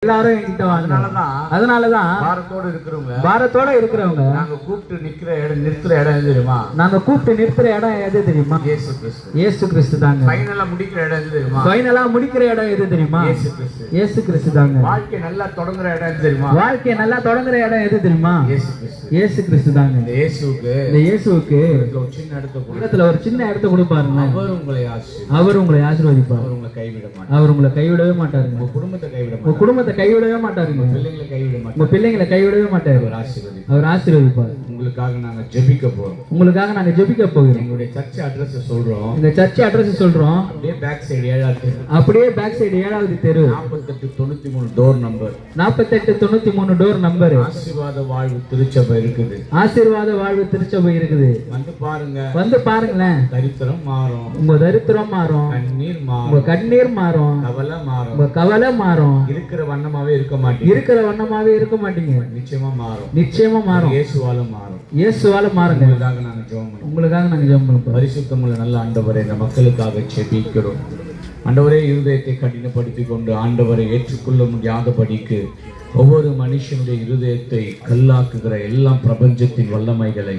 எல்லாரும் என்கிட்ட வாங்க. அதனாலதான் பாரத்தோட இருக்கிறவங்க நாங்க கூப்பிட்டு நிறுத்துற இடம் எது தெரியுமா? நாங்க கூப்பிட்டு நிறுத்துற இடம் எது தெரியுமா? இயேசு கிறிஸ்து தாங்க. ஃபைனலா முடிக்கிற இடம் எது தெரியுமா? ஃபைனலா முடிக்கிற இடம் எது தெரியுமா? இயேசு கிறிஸ்து தாங்க. வாழ்க்கை நல்லா தொடங்குற இடம் எது தெரியுமா? வாழ்க்கை நல்லா தொடங்குற இடம் எது தெரியுமா? இயேசு கிறிஸ்து தாங்க. இந்த இயேசுவுக்கு ஒரு சின்ன இடத்தை கொடுப்பாருங்க. அவர் உங்களை ஆசீர்வதிப்பார். அவர் உங்களை கைவிடவே மாட்டாருங்க. உங்க குடும்பத்தை கைவிடவே மாட்டாருங்க. உங்க பிள்ளைங்களை கைவிடவே மாட்டாரு. அவர் ஆசீர்வதிப்பார். உங்களுக்காக நாங்க ஜெபிக்க போறோம். எங்களுடைய சர்ச் அட்ரஸ் சொல்றோம். இந்த சர்ச் அட்ரஸ் சொல்றோம். அப்படியே பேக் சைடு 7வது தெரு 4893 டோர் நம்பர் 4893 டோர் நம்பர். ஆசீர்வாத வாழ்வு திருச்சபை இருக்குது. வந்து பாருங்களேன். தரித்திரம் மாறும். உங்க தரித்திரம் மாறும். கண்ணீர் மாறும். உங்க கண்ணீர் மாறும். கவலை மாறும். இருக்கிற வண்ணமாவே இருக்க மாட்டீங்க. நிச்சயமா மாறும். இயேசுவால மாறுங்க. உங்களுக்காக நாங்க ஜெபம் பண்ணுவோம். பரிசுத்தமுள்ள நல்ல ஆண்டவரே, இந்த மக்களுக்காக ஜெபிக்கிறோம். ஆண்டவரே, இருதயத்தை கடினப்படுத்திக் கொண்டு ஆண்டவரை ஏற்றுக்கொள்ள முடியாதபடிக்கு ஒவ்வொரு மனுஷனுடைய இருதயத்தை கல்லாக்குகிற எல்லா பிரபஞ்சத்தின் வல்லமைகளை